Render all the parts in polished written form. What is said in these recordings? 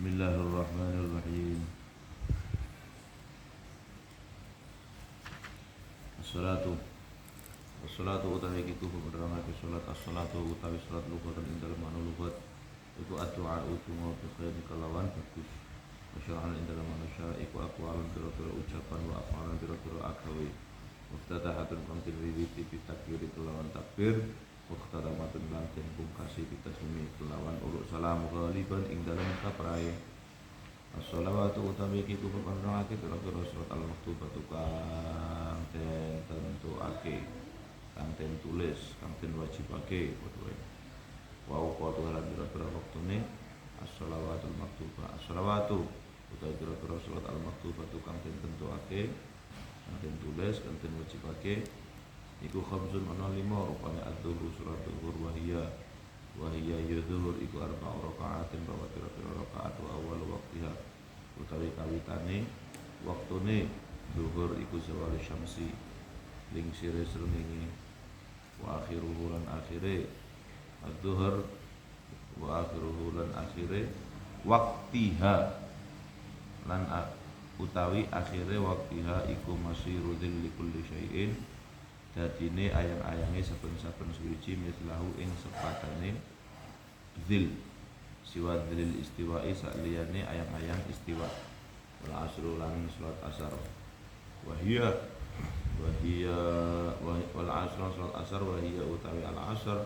Bismillahirrahmanirrahim. As-salatu utawi kitu penerangake salat. As-salatu utawi salat lughatan ing dalem anu lughat iku addu'a utunga bi khairin kalawan bagus. Masyara'an ing dalem manusia iku aqwalun pira-pira ucapan wa af'alun pira-pira agawe. Muftatahatun kang diwiwiti bi takbir kelawan takbir. Muftatamatun lan den pungkasi bi taslimi kelawan uruk salam ghaliban ing dalem kaprae. As-shalawatu utawi kitu penerangake pira-pira salat al-maktubatu kang den tentuake, kang den tulis, kang den wajibake padha wae. Wa uqatu lan pira-pira wektune as-shalawatul maktubah. As-shalawatu utawi pira-pira salat al-maktubatu kang den tentuake, kang den tulis, kang den wajibake iku khamsun ana 5 rupane adzuhur salat zuhur wa hiya yadzuhur iku arba'u raka'atin bahwa pira-pira rakaat wa awal waqtiha utawi kawitane waktune zuhur iku zawal syamsi lingsire srengenge wa akhiruhu lan akhire adzuhur wa akhiruhu lan akhire waqtiha lan utawi akhire waqtiha iku masyiru dzilli kulli syai'in dadine ayang-ayange saben-saben suci mislahu ing sepadane dzil siwa dzil istiwa'i saliyane ayang-ayang istiwa wal asru lan salat asar wal asru salat asar utawi al asr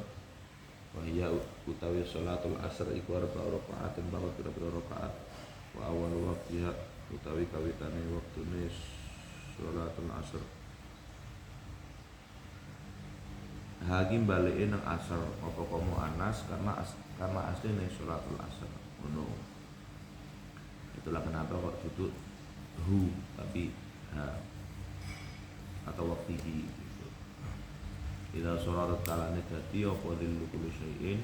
utawi salatul asr iku arba'u raka'atin bahwa pira-pira rakaat wa awal waqtiha utawi kawitane waktune salatul asr. Hakim balikin nang asar apa kamu anas karena aslinya sholatul asar. No. Itulah kenapa kok duduk hu tapi ha atau waktihi gitu. Ila sholatul kalane dadi apa dillu kulli syai'in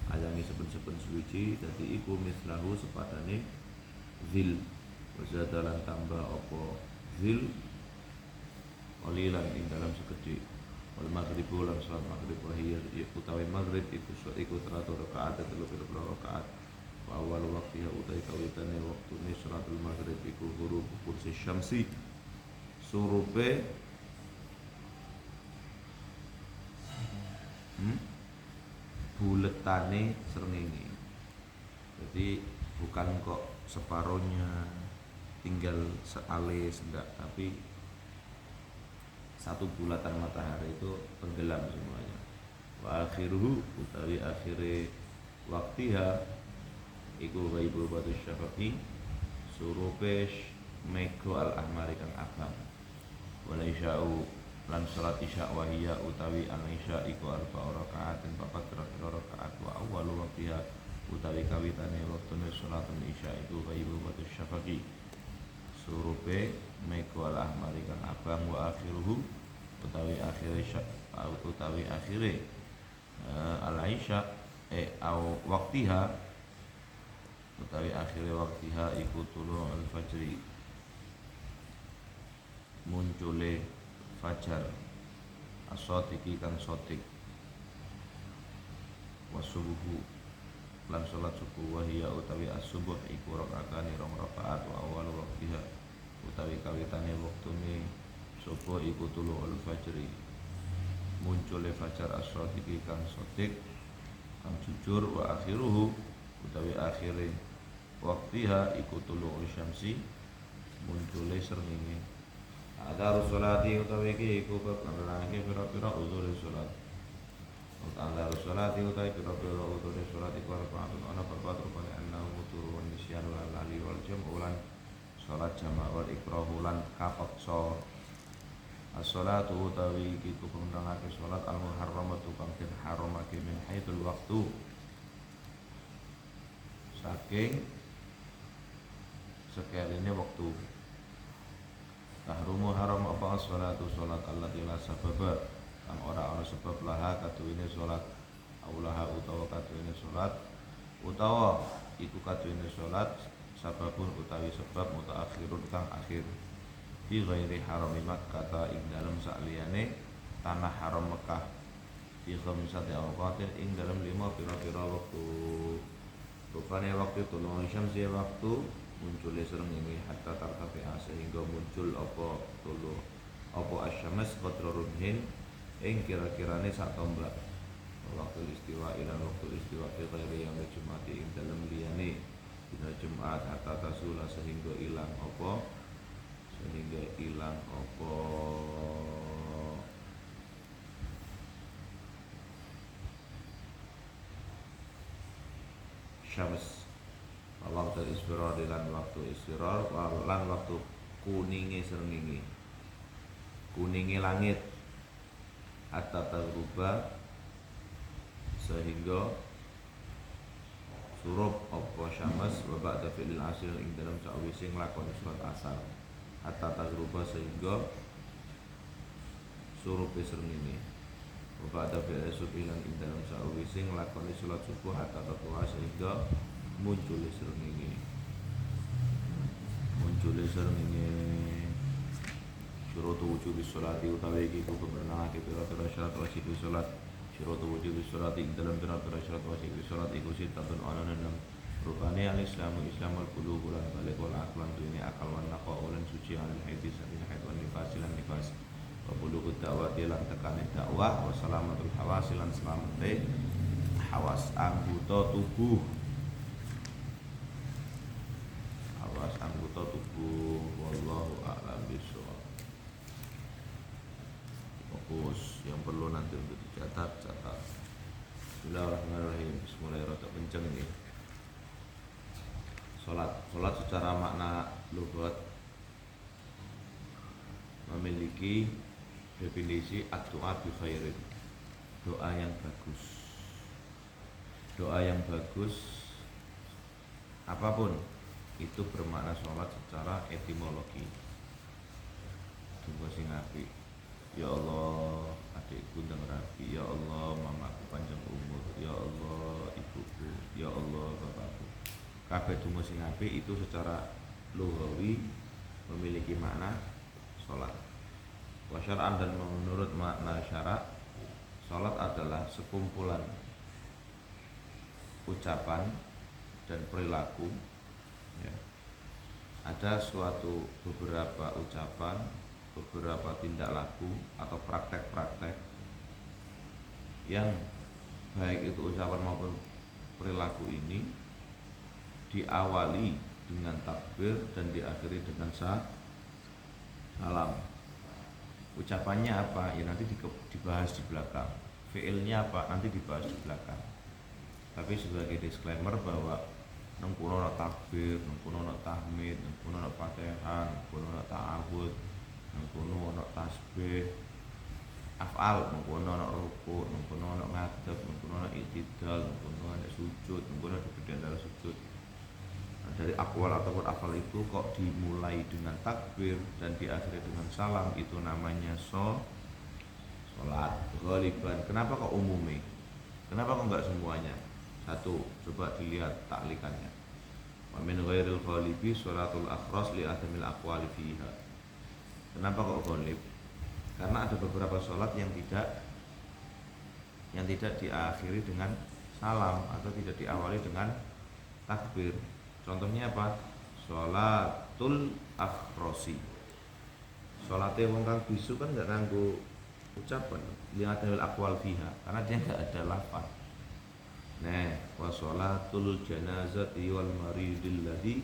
ayangi seben-seben suci dadi iku mislahu sepadane zil wazadalan tambah apa zil qalilan ing dalam sekedhik. Wal maghribu lan salat maghrib wa hiya utawi maghrib iku 100 rakaat 30 rakaat wa awal waqtiha utawi kawitane waktune salatul maghrib iku huruf kursi syamsi surupe buletane srengenge. Jadi bukan kok separohnya tinggal sealis enggak, tapi satu bulatan matahari itu tenggelam semuanya. Wa akhiruhu utawi akhire waktiha iku ghaibu batu syafaqi surupe mego al ahmari kang abang. Wal isya'u lan salat isya wa hiya utawi al isya iku arba'u raka'atin papat rakaat wa awwalu waktiha utawi kawitane waktune salatul isya iku ghaibu batu syafaqi surupe mego al ahmari kang abang wa akhiruhu utawi akhire al-isya au waktiha utawi akhire waktiha iku tulu al-fajri muncule fajar as-sadiqi kang sotik wasubuhu lan salat subuh wa hiya utawi as-subuh iku rakaatane 2 rakaat wa awal waktiha utawi kawitane waktune subuh iku tulu al-fajri muncule fajar as-sadiqi kang sotik kang jujur wa akhiruhu utawi akhire waktiha iku tulu syamsi muncule srengenge. Ada salati utawi iki iku penerangake pira-pira uzur salat. Ada salati utawi pira-pira uzur salat iku arbaatun ana papat rupane annahu turu wan nisyan wal lali wal jam'u lan salat jamaah wal ikrahu lan kapeksa. As-salatu utawi kitu penerangake salat al-muharramatu kang den haramake min haitsul waqtu saking sekelene wektu. Tahrumu haram apa as-salatu salat allati la sababa kang ora ana sebab laha kaduwene salat aulaha utawa kaduwene salat utawa iku kaduwene salat sababun utawi sebab mutaakhirun kang akhir fi ghairi harami Makkah ing dalem sakliyane tanah haram Mekah fi khamisati awqatin ing dalem 5 pira-pira wektu Rupane waktu tulu'u syamsi waktu muncul srengenge hatta tartafi'a sehingga muncul apa tulu apa asyams qadra rumhin ing kira-kirane sak tombak. Waktu istiwa ilan waktu istiwa fi ghairi yang Jumat ing dalem liyane dina Jumat hatta tasula sehingga ilang apa syams waktu isfirar lan waktu isfirar lan waktu kuninge srengenge kuninge langit hatta tagruba sehingga surup apa syams wa ba'da fi'il asr ing dalam sawise nglakoni salat asar hatta tagruba sehingga surup srengenge wa ba'da fi'il subhi lan ing dalam sawise nglakoni salat subuh hatta tatwa sehingga muncul srengenge syurutu wujubi sholati utawi iki kudu bernangake pira-pira syarat wajib salat syurutu wujubi sholati ing dalam pira-pira syarat wajib salat iku sitatun ana enam rupane al-islamu islamul qulubu lan balik wal aqlan dunya akal wan naqa ulan suci alal haidis sakin haid wan nifas lan nifas wa bulughud da'wati lan tekane dakwah wa salamatul hawas lan selamate hawas anggota tubuh wallahu a'lam bishawab. Fokus yang perlu nanti untuk dicatat. Bismillahirrahmanirrahim. Bismillahirrahmanirrahim. Kenceng ini. Salat secara makna lughat memiliki definisi ad-du'a bi khairin. Doa yang bagus apapun itu bermakna sholat secara etimologi. Tunggu sing apik. Ya Allah, adikku ndang rapi. Ya Allah, mamaku panjang umur. Ya Allah, ibuku. Ya Allah, bapakku. Kabeh tunggu sing apik itu secara lughawi memiliki makna sholat. Wa syar'an dan menurut makna syarak, sholat adalah sekumpulan ucapan dan perilaku. Ya. Ada beberapa ucapan, beberapa tindak laku atau praktek-praktek yang baik itu ucapan maupun perilaku ini diawali dengan takbir dan diakhiri dengan salam. Ucapannya apa? Ya nanti dibahas di belakang. Fi'ilnya apa? Nanti dibahas di belakang. Tapi sebagai disclaimer bahwa nengkono ana takbir, nengkono ana tahmid, nengkono ana Fatihah, nengkono ana ta'awud, nengkono ana tasbih, af'al, nengkono ana ruku', nengkono ana ngadeg, nengkono ana i'tidal, nengkono ana sujud, nengkono ada beda antara sujud. Nah, dari aqwal ataupun af'al itu kok dimulai dengan takbir dan diakhiri dengan salam, itu namanya sholat ghaliban. Kenapa kok umumnya? Kenapa kok enggak semuanya? Satu, coba dilihat taklikannya. Wa min ghairil ghalibi sholatul akhras li adamil aqwali fiha. Kenapa kok ghalib? Karena ada beberapa sholat yang tidak diakhiri dengan salam atau tidak diawali dengan takbir. Contohnya apa? Sholatul akhrasi. Sholatnya wong kang bisu kan enggak nganggo ucapan li adamil aqwal fiha karena dia enggak ada lafaz. Nah, wa sholatul janazati wal maridil ladzi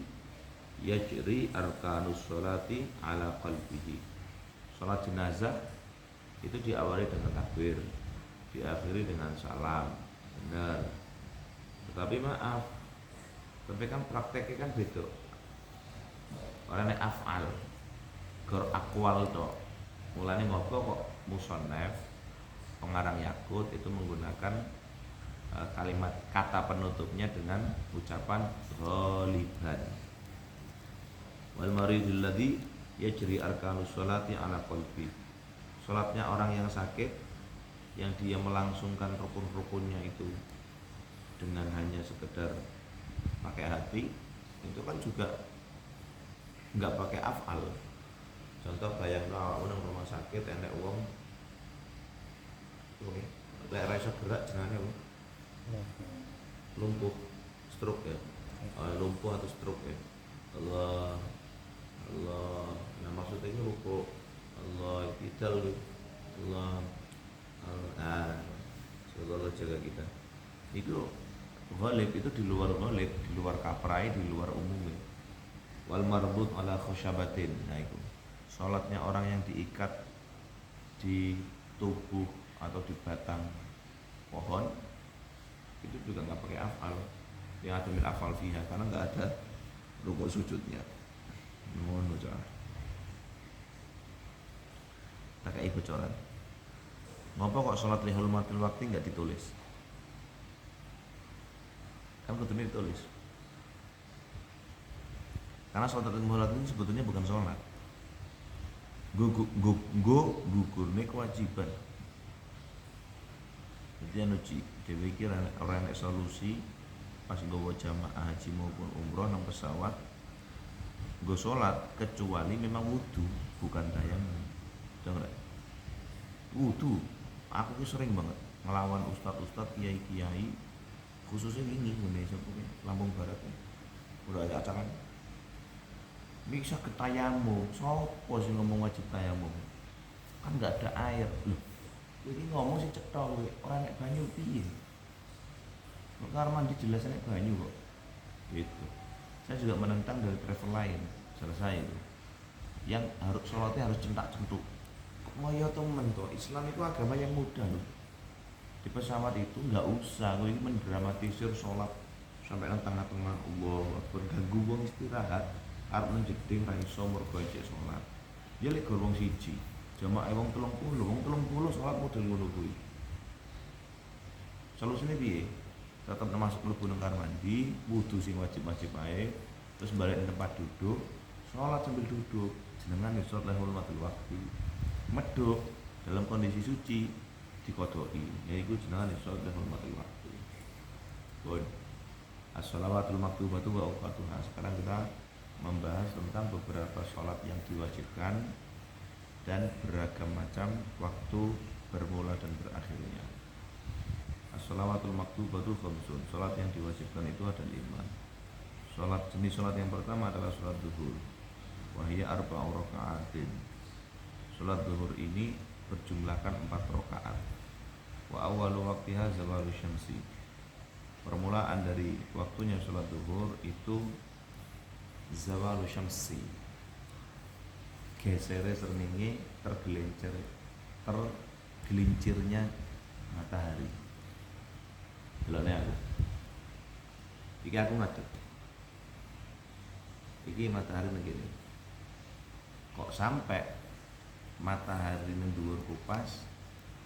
yajri arkanus sholati ala qalbihi. Sholat jenazah itu diawali dengan takbir, diakhiri dengan salam. Benar. Tetapi maaf, tapi kan prakteknya kan beda. Orangnya af'al, gor akwal to. Mulane ngopo kok musannaf pengarang Yakut itu menggunakan kalimat kata penutupnya dengan ucapan ghaliban. Wal maridul ladzi yajri arkanus sholati ala qalbi. Salatnya orang yang sakit yang dia melangsungkan rukun-rukunnya itu dengan hanya sekedar pakai hati, itu kan juga enggak pakai af'al. Contoh bayangno awakmu nang rumah sakit enek wong lek ra iso gerak jenenge lumpuh stroke ya, lumpuh atau stroke ya. Allah, Allah, nah maksudnya itu rukuk, Allah itidal gitu, Allah, Allah, semoga Allah jaga kita. Itu ghalib itu di luar ghalib, di luar kaprai, di luar umumnya. Wal marbut ala khusyabatin, nah itu sholatnya orang yang diikat di tubuh atau di batang pohon itu juga nggak pakai afal, yang ada mil afal fiha, karena nggak ada rukuk sujudnya. Ngono cara. Tak kayak bocoran. Ngapa kok sholat lihul matil waktu nggak ditulis? Kan kudune ditulis. Karena sholat lihul matil ini sebetulnya bukan sholat. Gugurne kewajiban. Jadi anu ci, dhewe iki ora enek solusi pas nggawa jamaah haji maupun umroh nang pesawat nggo salat kecuali memang wudu, bukan tayamum. Dengar. Wudu. Aku ki sering banget ngelawan ustaz-ustaz, kiai-kiai khususnya ini Indonesia punya Lampung Barat. Udah ada acara bisa ke tayamum, sopo sih ngomong wajib tayamum? Kan nggak ada air. Loh, ini ngomong sih cetha kowe, ora nek banyu piye? Kok kamar mandi jelas nek banyu kok. Gitu. Saya juga menentang dari travel lain, selesai itu. Yang harus sholatnya harus centak-centuk. Kok ngoyo temen toh, Islam itu agama yang mudah loh. Di pesawat itu nggak usah, kowe ini mendramatisir sholat sampai nang tengah-tengah Allah, ganggu wong istirahat. Arep menjeding ra iso mergo isih salat. Ya lek wong siji, jamaah wong 30 salat model ngono kuwi. Solusine piye? Tetep masuk mlebu nang kamar mandi, wudu sing wajib-wajib ae, terus balik ke tempat duduk, salat sambil duduk. Jenengan iso lahul matul waktu. Medhuk dalam kondisi suci dikodoki, yaiku jenengan iso lahul matul waktu. Bon. As-shalawatul maktubatu wa awqatuha. Sekarang kita membahas tentang beberapa sholat yang diwajibkan dan beragam macam waktu bermula dan berakhirnya. As-shalawatul maktubatu khamsun. Sholat yang diwajibkan itu ada 5. Jenis sholat yang pertama adalah sholat zuhur. Wahia arba'u raka'atin. Sholat zuhur ini berjumlahkan 4 rakaat. Wa awwalu waqtiha zawalu syamsi. Permulaan dari waktunya sholat zuhur itu zawalu syamsi, gesere srengenge, tergelincirnya matahari. Delone aku. Iki aku ngadeg. Iki matahari nang kene. Kok sampai matahari nang dhuwur kupas,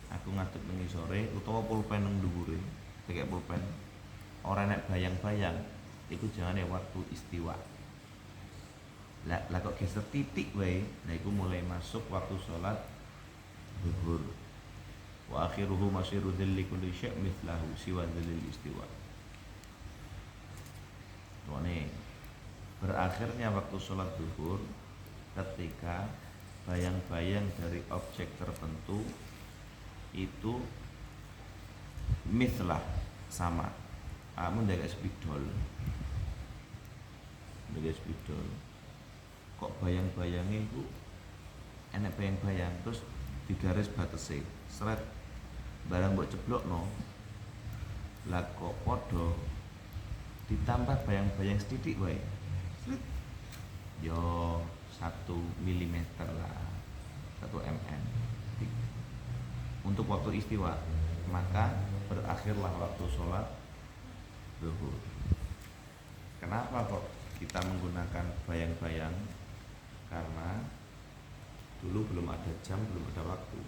aku ngadeg nang sore utawa pulpen nang dhuwure, kayak pulpen. Ora nek bayang-bayang, iku jangane waktu istiwa. Lah kok geser titik wae, nah iku mulai masuk waktu sholat zuhur. Wa akhiruhu masiru dhilli kulli syai' mithlahu siwa dhillil istiwa. Ini berakhirnya waktu sholat zuhur ketika bayang-bayang dari objek tertentu itu mithlah, sama. Amun ndek spidol. Kok bayang-bayangnya itu enak bayang-bayang terus digaris batese seret barang mbok ceblokno lah kok podo ditambah bayang-bayang sedidik wae seret yo 1 mm lah, 1 mm untuk waktu istiwa, maka berakhirlah waktu sholat zuhur. Kenapa kok kita menggunakan bayang-bayang? Karena dulu belum ada jam, belum ada waktu,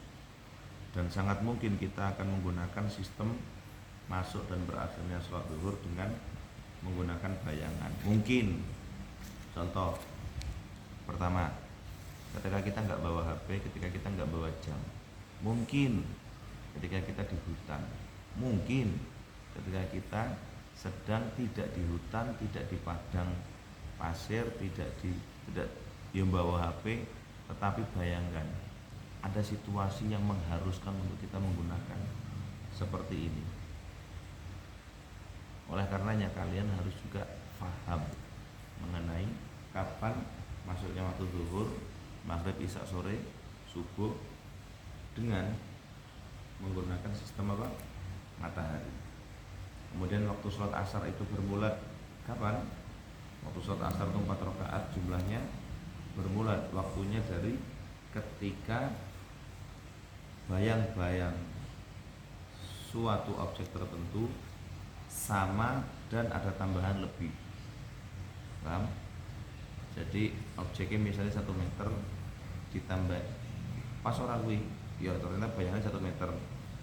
dan sangat mungkin kita akan menggunakan sistem masuk dan berakhirnya sholat zuhur dengan menggunakan bayangan. Mungkin contoh pertama, ketika kita nggak bawa HP, ketika kita nggak bawa jam. Mungkin ketika kita di hutan. Mungkin ketika kita sedang tidak di hutan, tidak di padang pasir, tidak bawa HP, tetapi bayangkan ada situasi yang mengharuskan untuk kita menggunakan seperti ini. Oleh karenanya kalian harus juga paham mengenai kapan masuknya waktu zuhur, maghrib, isya, sore, subuh dengan menggunakan sistem apa? Matahari. Kemudian waktu sholat asar itu bermula kapan? Waktu sholat asar itu 4 rakaat jumlahnya bermula waktunya dari ketika bayang-bayang suatu objek tertentu sama dan ada tambahan lebih. Paham? Jadi objeknya misalnya 1 meter ditambah pas orang kuwi ya ternyata bayangan 1 meter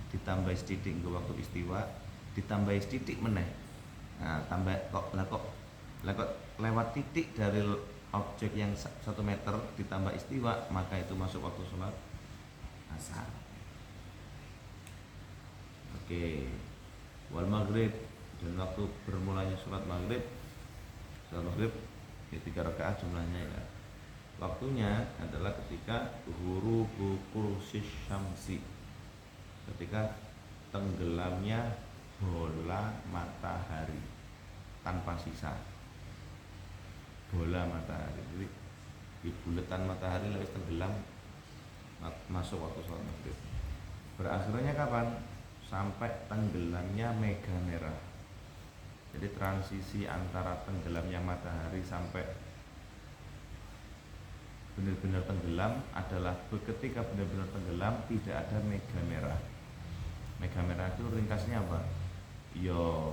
ditambah sedikit ke waktu istiwa ditambah sedikit meneh. Nah, tambah kok lewat titik dari objek yang 1 meter ditambah istiwa, maka itu masuk waktu sholat asar. Oke. Wal maghrib, dan waktu bermulanya sholat maghrib ya 3 rakaat jumlahnya ya. Waktunya adalah ketika ghurubu kursis syamsi, ketika tenggelamnya bola matahari tanpa sisa. Bola matahari, jadi di buletan matahari lalu tenggelam masuk waktu sholat maghrib. Berakhirnya kapan? Sampai tenggelamnya mega merah. Jadi transisi antara tenggelamnya matahari sampai benar-benar tenggelam adalah ketika benar-benar tenggelam tidak ada mega merah. Mega merah itu ringkasnya apa? Yo,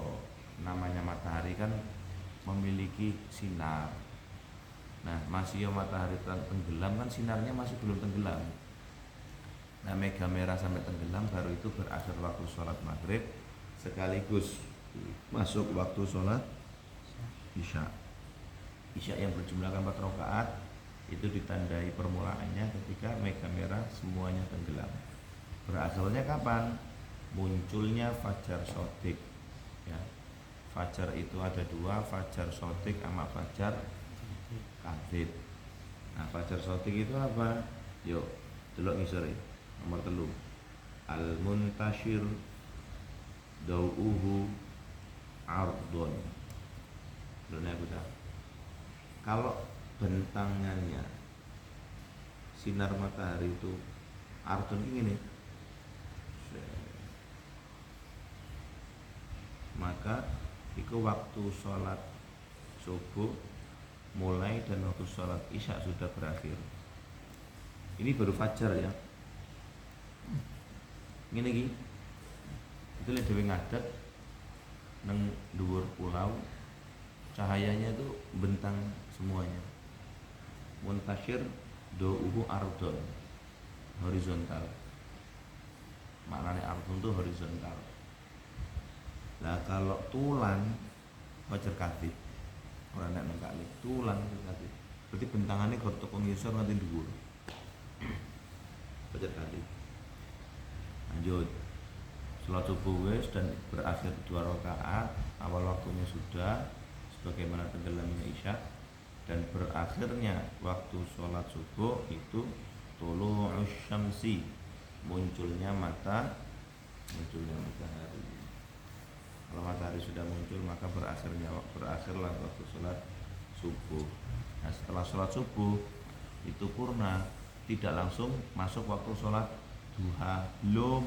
namanya matahari kan memiliki sinar. Nah, masih matahari tenggelam kan sinarnya masih belum tenggelam. Nah, mega merah sampai tenggelam baru itu berakhir waktu sholat maghrib sekaligus masuk waktu sholat isya. Isya yang berjumlahkan 4 rakaat itu ditandai permulaannya ketika mega merah semuanya tenggelam. Berakhirnya kapan? Munculnya fajar shodiq. Ya, fajar itu ada 2, fajar shodiq sama fajar kadzib. Nah, fajar shodiq itu apa? Yuk, delok ngisor nomor 3. Al muntashir dau'uhu ardon. Belum aku tahu. Kalau bentangannya sinar matahari itu ardon ini, maka itu waktu sholat subuh mulai dan waktu sholat isya sudah berakhir. Ini baru fajar ya. Ini lagi itu lihat dewe ngadet nang dhuwur pulau, cahayanya itu bentang semuanya. Muntashir dau'uhu ardon, horizontal. Maknanya ardon itu horizontal. Nah, kalau tulan fajar kadzib ora nek nang kali tulan kadzib. Berarti bentangannya kok teko ngisor nganti dhuwur. Fajar kadzib. Lanjut. Salat subuh wis dan berakhir 2 rakaat, awal waktunya sudah sebagaimana tenggelamnya isya, dan berakhirnya waktu sholat subuh itu tulu'us syamsi, munculnya matahari. Kalau matahari sudah muncul maka berakhirlah waktu sholat subuh. Nah, setelah sholat subuh itu purna, tidak langsung masuk waktu sholat duha. Belum.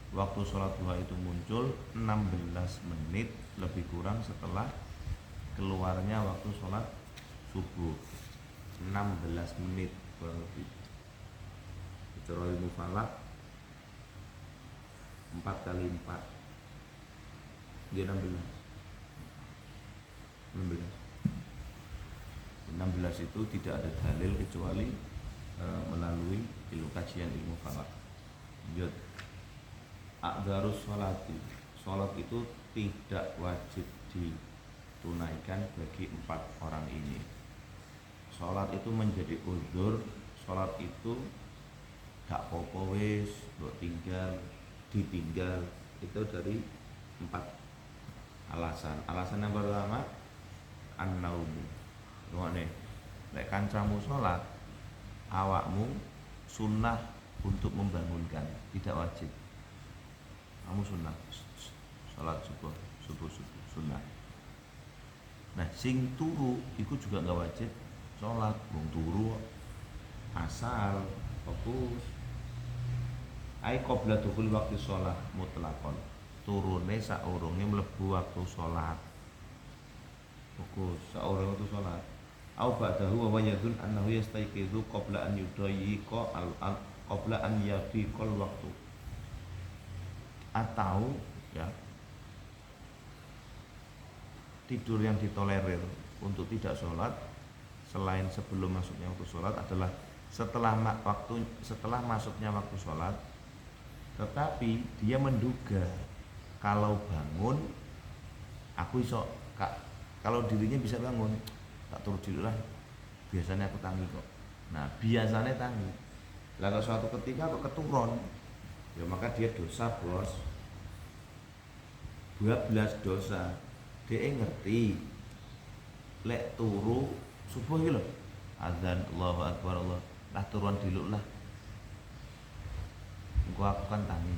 Waktu sholat duha itu muncul 16 menit lebih kurang setelah keluarnya waktu sholat subuh. 16 menit kurang lebih. Bicara ilmu falak 4 kali 4 dia 16 itu tidak ada dalil kecuali melalui ilmu kajian ilmu falak. Lanjut. Aqdarus sholati, sholat itu tidak wajib ditunaikan bagi 4 orang ini. Sholat itu menjadi uzur, sholat itu gak apa-apa wis, ditinggal itu dari 4 alasan. Alasan yang pertama, an-naumu. Ngene, nek kancamu sholat, awakmu sunnah untuk membangunkan, tidak wajib. Kamu sunnah sholat subuh subuh sunnah. Nah sing turu iku juga nggak wajib sholat, wong turu asal fokus. Ai qabla dukhul waktu sholat mutlaqon, turune saurunge mlebu waktu sholat, fokus saurunge waktu sholat. Au ba'dahu wa yadun annahu yastayqizu qabla an yudayyiqa qabla an yadhiqal waktu, atau ya tidur yang ditolerir untuk tidak sholat selain sebelum masuknya waktu sholat adalah setelah masuknya waktu sholat, tetapi dia menduga kalau bangun aku iso kalau dirinya bisa bangun tak turut dulu lah, biasanya aku tangi kok. Nah biasanya tangi, lalu suatu ketika kok keturun ya maka dia dosa bos, 12 dosa. Dia ngerti lek turu subuh iki lho azan Allahu akbar Allah lah turun dulu lah, engko aku kan tangi.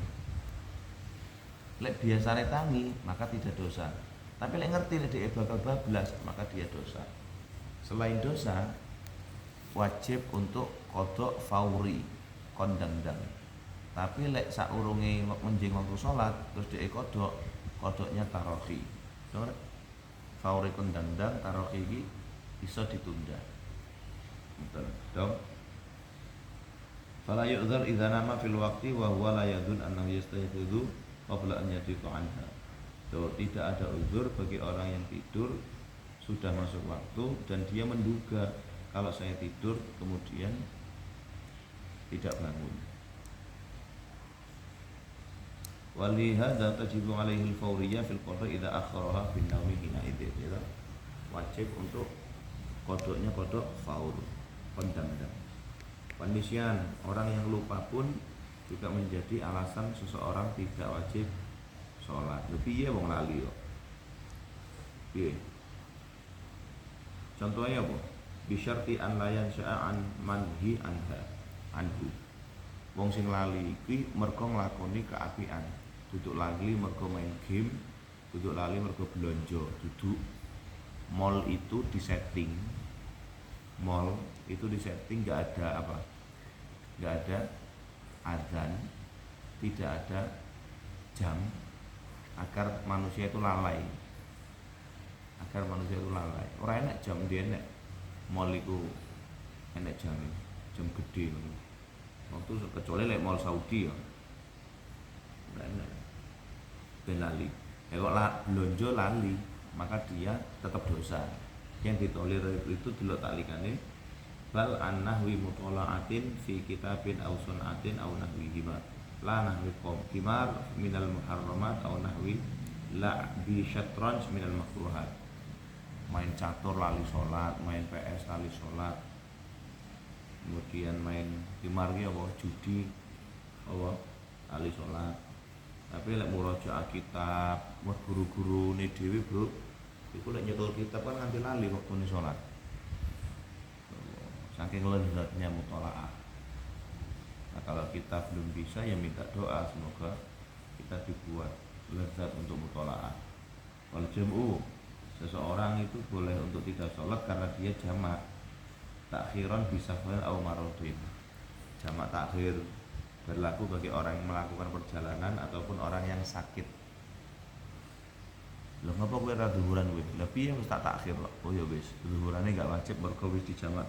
Lek biasanya tangi maka tidak dosa, tapi lek ngerti lek dia bakal bablas maka dia dosa. Selain dosa wajib untuk kodok fauri kondang-dang, tapi lek saurunge menjing waktu sholat terus dia kodoknya tarohi. Fauri kondang-dang tarohi iki bisa ditunda. Betul dong. Fala yu'dzar idza nama fil waqti wa huwa la yadun annahu yastayqizu qabla an yadiqa anha. Tidak ada uzur bagi orang yang tidur sudah masuk waktu dan dia menduga kalau saya tidur kemudian tidak bangun. Walihada tajibu alaihi al-fawriyah fil qada idza akharaha bin naumi hina idza wajib untuk kodoknya kodok faur pendam-dam. Penisyan orang yang lupa pun juga menjadi alasan seseorang tidak wajib sholat. Lebih ya wong lali kok. Piye? Contohnya apa? Bisyarti an layan sya'an manhi anhu. Wong sing lali iki mergo nglakoni keapian, duduk lali mergo main game, duduk lali mergo belanja, duduk mall itu disetting. Mall itu disetting enggak ada apa? Enggak ada azan, tidak ada jam agar manusia itu lalai. Ora enak jam dia enak. Mall itu enak jam gede. Waktu kecuali lek mall Saudi ya. Ora enak. Ben lali. Kok belanja lali, maka dia tetap dosa. Yang ditolerir itu delok taklikane bal annahwi mutolaatin fi kitabin aw sunatin aw nahwihima la nahwi qimar minal muharramat aw nahwi la bi syatranj minal makruhat. Main catur lali sholat, main PS lali sholat, kemudian main qimar ki apa judi apa lali sholat. Tapi lek murojaah kitab buat guru-guru ne dhewe bro, iku lek nyekel kitab kan nganti lali waktu sholat. Saking lezatnya mutolaah. Nah kalau kita belum bisa ya minta doa semoga kita dibuat lezat untuk mutolaah. Wal jam'u, seseorang itu boleh untuk tidak sholat karena dia jamak takhiran bisa au marodin. Jamak takhir berlaku bagi orang yang melakukan perjalanan ataupun orang yang sakit. Lho ngapa kowe ra zuhuran kowe? Lah piye wis tak takhir kok. Oh ya wis, zuhurane enggak wajib mergo wis dijamak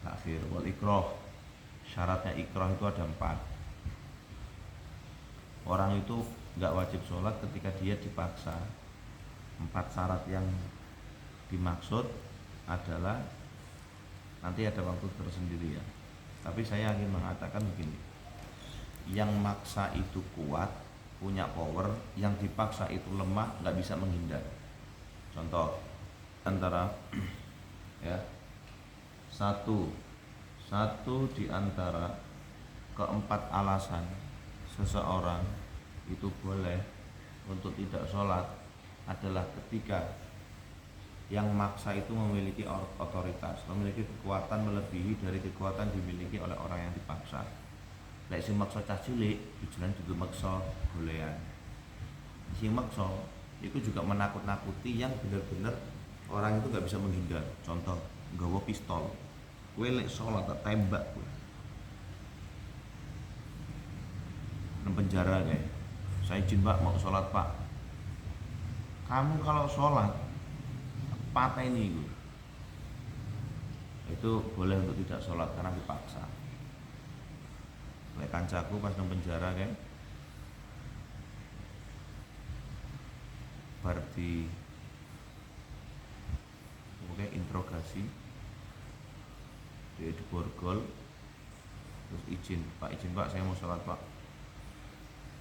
takhir. Wal ikrah. Syaratnya ikrah itu ada 4. Orang itu enggak wajib sholat ketika dia dipaksa. 4 syarat yang dimaksud adalah nanti ada waktu tersendiri ya. Tapi saya ingin mengatakan begini, yang maksa itu kuat, punya power, yang dipaksa itu lemah, nggak bisa menghindar. Contoh antara ya satu di antara keempat alasan seseorang itu boleh untuk tidak sholat adalah ketika yang maksa itu memiliki otoritas, memiliki kekuatan melebihi dari kekuatan dimiliki oleh orang yang dipaksa. Lek sing maksa cah cilik, jalan dudu maksa golean. sing maksa itu juga menakut-nakuti yang benar-benar orang itu nggak bisa menghindar. Contoh, nggawa pistol, kowe lek sholat tak tembak kowe nang penjara kayak. Saya izin Pak mau sholat Pak. Kamu kalau sholat pateni itu boleh untuk tidak sholat karena dipaksa. Lek kancaku pas nang penjara kayak bar di interogasi dia diborgol, terus izin Pak saya mau sholat Pak.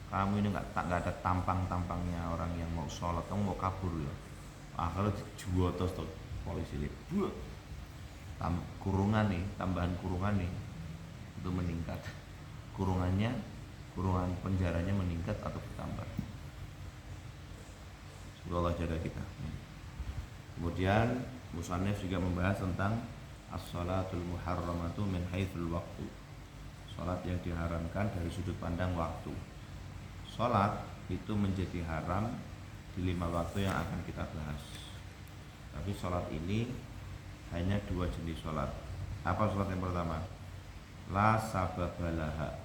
Kamu ini nggak ada tampangnya orang yang mau sholat, kamu mau kabur ya. Kalau dijuotos tuh polisi ini kurungan nih, tambahan kurungan nih itu meningkat, kurungan penjaranya meningkat atau bertambah. Semoga Allah jaga kita. Kemudian musannif juga membahas tentang as-salatul muharramatu min haitsul waqtu. Salat yang diharamkan dari sudut pandang waktu. Salat itu menjadi haram di 5 waktu yang akan kita bahas. Tapi salat ini hanya 2 jenis salat. Apa salat yang pertama? La sababalaha.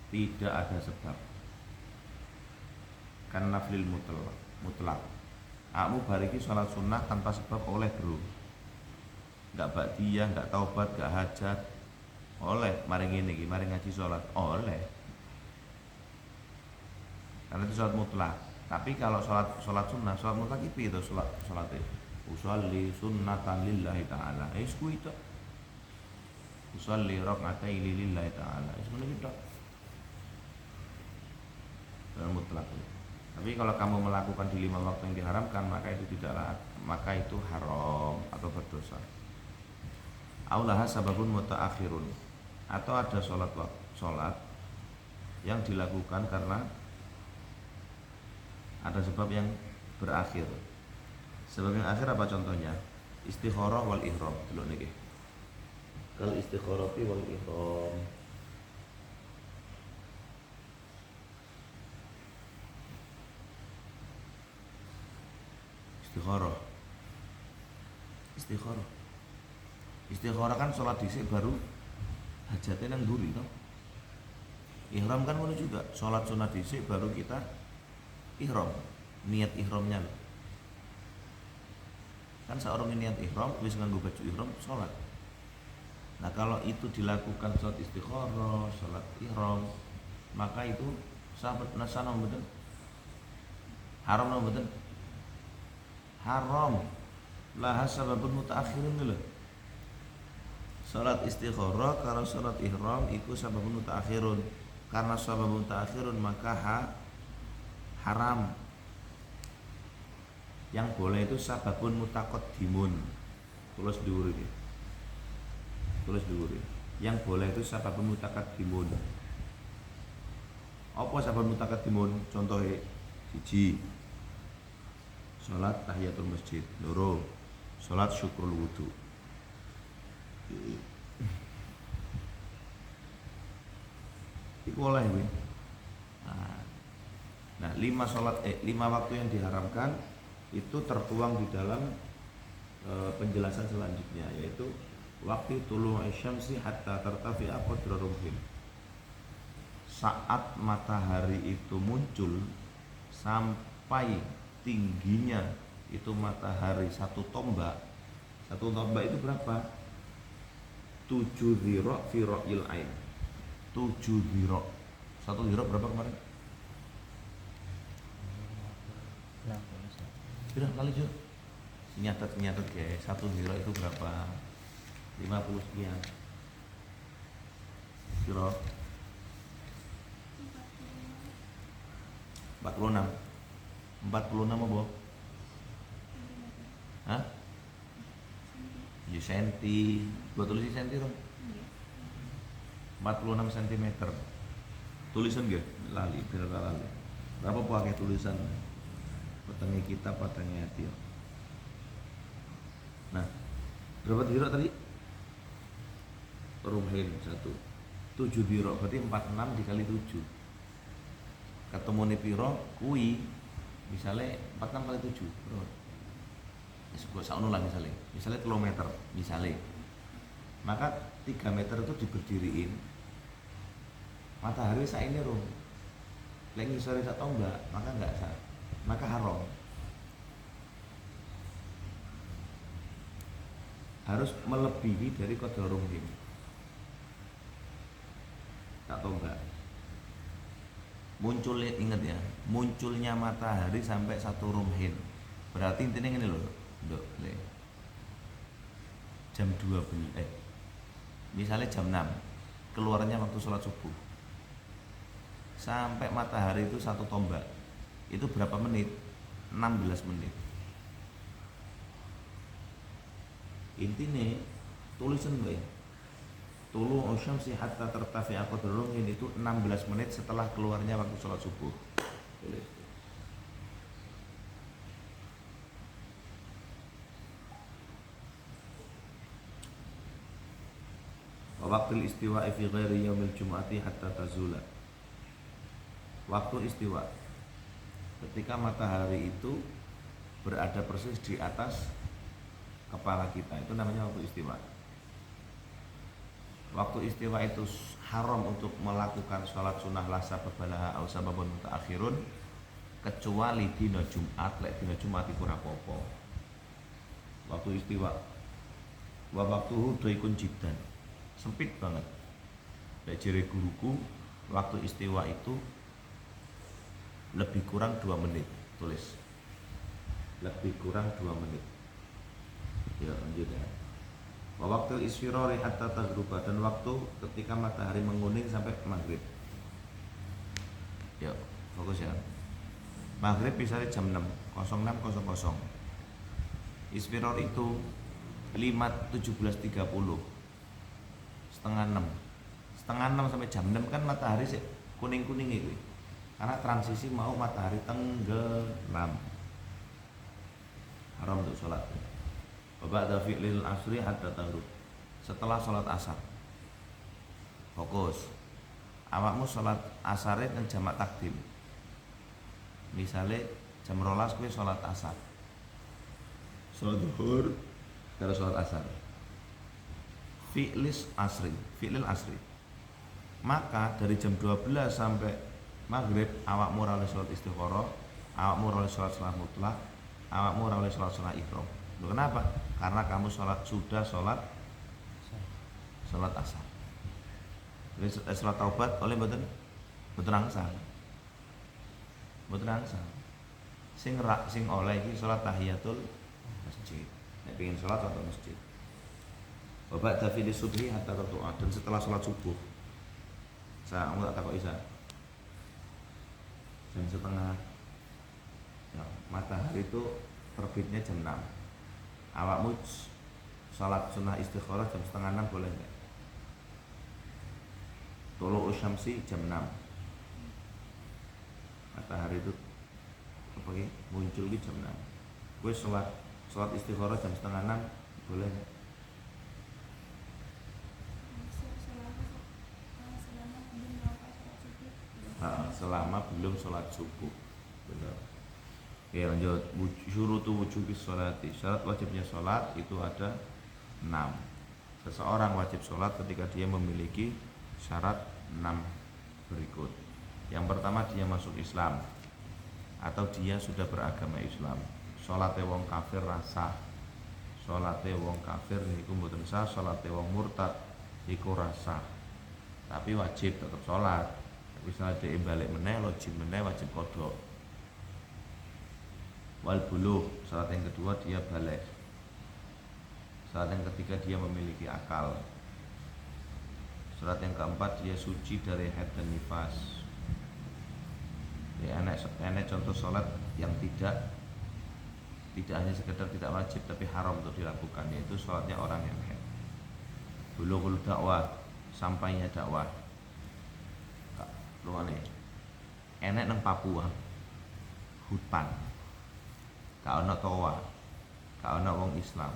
Tidak ada sebab. Kan naflil mutlak. Kamu bariki sholat sunnah tanpa sebab oleh bro. Gak ba'diyah, gak taubat, gak hajat. Oleh, mari ngene iki, mari ngaji sholat. Oleh. Karena itu sholat mutlak. Tapi kalau sholat sunnah, sholat mutlak itu sholatnya usolli sunnatan lillahi ta'ala. Isku itu usolli rak'ataini lillahi ta'ala. Isku itu sholat mutlak. Tapi kalau kamu melakukan di 5 waktu yang diharamkan, maka itu haram atau berdosa. Aulaha sababun mutaakhirun, atau ada sholat yang dilakukan karena ada sebab yang berakhir. Sebab yang akhir apa contohnya? Istikharah wal ihram. Delok niki. Kal istikharati wal ihram. Istikharah kan sholat dhisik baru hajatnya nang mburi toh. Ihram kan ngono juga, sholat sunat dhisik baru kita ihram, niat ihramnya. Kan seorang niat ihram wis nganggo baju ihram sholat. Nah kalau itu dilakukan sholat istikharah, sholat ihram, maka itu sahabat nasana betul haram no betul haram. Laha sababun mutaakhirun dulu. Salat istikharah kalau salat ihram itu sababun mutaakhirun. Karena sababun mutaakhirun maka haram. Yang boleh itu sababun mutaqaddimun. Tulis dhuwur iki. Yang boleh itu sababun mutaqaddimun. Apa sababun mutaqaddimun? Contohnya 1. Salat tahiyatul masjid. 2. Salat syukrul wudu. Iku oleh kuwi. Nah, 5 waktu yang diharamkan itu tertuang di dalam penjelasan selanjutnya, yaitu waktu tulu'i syamsi hatta tartafi'a qadra rumhin. Saat matahari itu muncul sampai tingginya itu matahari 1 tombak. 1 tombak itu berapa? 7 dhira' fi ra'il ain. 7 dhira'. 1 dhira' berapa kemarin? Sudah kali juga. Nyatet guys. 1 dhira' itu berapa? 50 sekian. Dhira' 46. 46 apa? Hah? Ya senti. Gua tulis senti dong. 46 cm. Tulisan gak? Lali, berapa lali. Berapa pakai tulisan? Petengnya kita, petengnya hati. Nah, berapa dhira' tadi? Rumhin 1. 7 dhira' berarti 46 dikali 7. ketemune piro kuwi misalnya 46 kali 7 bro. Gue sakno lah misalnya 3 meter misalnya, maka 3 meter itu diberdiriin matahari saat ini rum lagi sore tak tombak maka enggak sah, maka haram, harus melebihi dari qadar rumhin tak tombak. Munculnya, ingat ya, munculnya matahari sampai 1 rumhin berarti intinya ini loh Dok, jam 12 misalnya jam 6 keluarnya waktu sholat subuh sampai matahari itu 1 tombak itu berapa menit? 16 menit. Intinya tulisan gue tulu usyamsi hatta tertafi'a qadruhum itu 16 menit setelah keluarnya waktu sholat subuh. Waktu istiwa fi ghairi yaumil jum'ati hatta tazula. Waktu istiwa ketika matahari itu berada persis di atas kepala kita, itu namanya waktu istiwa. Waktu istiwa itu haram untuk melakukan sholat sunnah lasa babalaha au sababun mutaakhirun kecuali dina Jumat. Lek dina Jumat iku ora apa-apa. Waktu istiwa wa waktuhu daikun jiddan, sempit banget. Lek jere guruku waktu istiwa itu lebih kurang 2 menit, tulis lebih kurang 2 menit. Ya lanjut ya. Waktu isfirori hatta tagruba, dan waktu ketika matahari menguning sampai maghrib. Yuk fokus ya. Maghrib misalnya jam 6 06.00. Isfiror itu 5.17.30, setengah 6 sampai jam 6 kan matahari sih kuning-kuning itu, karena transisi mau matahari tenggelam, haram untuk sholat. Ba'da fi'lil asri hatta taghrib, setelah sholat asar. Fokus, awakmu sholat asare kan jamak takdim, misalnya jam 12 kowe sholat asar, sholat zuhur karo sholat asar, fi'lil asri, maka dari jam 12 sampai maghrib awakmu ora oleh sholat istikharah, awakmu ora oleh sholat sunah mutlak, awakmu ora oleh sholat sunah ihram. Loh, kenapa? Karena kamu sudah sholat asar. Jadi sholat taubat oleh mboten angsal. Sing oleh iki sholat tahiyatul masjid. Nek pengen sholat atau masjid. Bapak David subhi hatta tatu'ah, dan setelah sholat subuh. Saya tak takok isa. Jam setengah. Ya, matahari itu terbitnya jam 6. Awakmu sholat sunnah istikharah jam setengah 6 boleh enggak? Tulu usyamsi jam 6. Matahari itu apa ya? Muncul di jam 6. Gue sholat istikharah jam setengah 6 boleh enggak? Selama belum sholat subuh. Benar. Oke lanjut. Syurutu wujubis sholati, syarat wajibnya sholat itu ada 6. Seseorang wajib sholat ketika dia memiliki syarat 6 berikut. Yang pertama, dia masuk Islam atau dia sudah beragama Islam. Sholatnya wong kafir rasa, sholatnya wong kafir niku mboten sah, sholatnya wong murtad iku rasa. Tapi wajib tetap sholat. Misalnya dia balik meneh, lojim meneh, wajib kodok. Wal buluh, syarat yang kedua dia balik. Syarat yang ketiga dia memiliki akal. Syarat yang keempat dia suci dari haid dan nifas. Ya, enak contoh sholat yang tidak hanya sekedar tidak wajib tapi haram untuk dilakukan, yaitu sholatnya orang yang haid. Bulughul dakwah, sampainya dakwah. Luane enek nang Papua hutan, gak ono toa, gak ono wong Islam,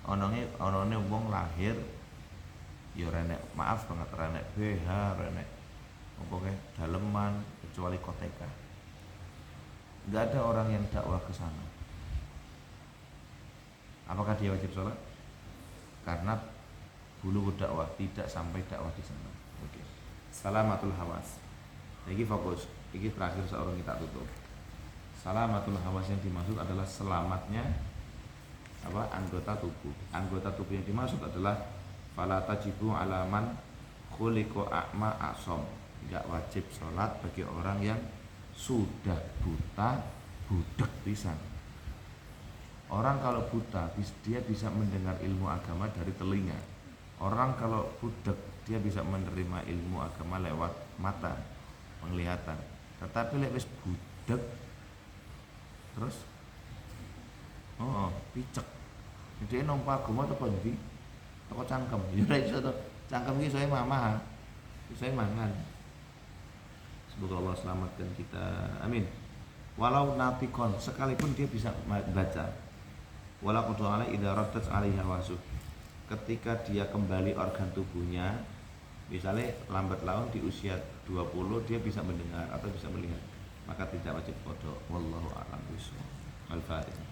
onone wong lahir ya renek, maaf banget, renek BH, renek apa kayak daleman kecuali koteka. Nggak ada orang yang dakwah ke sana. Apakah dia wajib sholat? Karena bulu dakwah tidak sampai dakwah di sana. Oke. Salamatul hawas. Ini fokus. Ini terakhir seorang kita tutup. Salamatul hawas yang dimaksud adalah selamatnya anggota tubuh. Anggota tubuh yang dimaksud adalah fala tajibu alaman khuliqa a'ma asom. Enggak wajib sholat bagi orang yang sudah buta budek pisan. Orang kalau buta dia bisa mendengar ilmu agama dari telinga. Orang kalau budek dia bisa menerima ilmu agama lewat mata, penglihatan. Tetapi lewat budek terus picek. Dia nampak agama atau kondi, toko cangkem. Ya iso to. Cangkem iki saya mamah. Saya mangan. Semoga Allah selamatkan kita. Amin. Walau natikon sekalipun dia bisa baca. Walau qad alai idza raddat alaiha wasu. Ketika dia kembali organ tubuhnya, misalnya lambat laun di usia 20 dia bisa mendengar atau bisa melihat, maka tidak wajib qada. Wallahu a'lam bishawab. Al-Fatihah.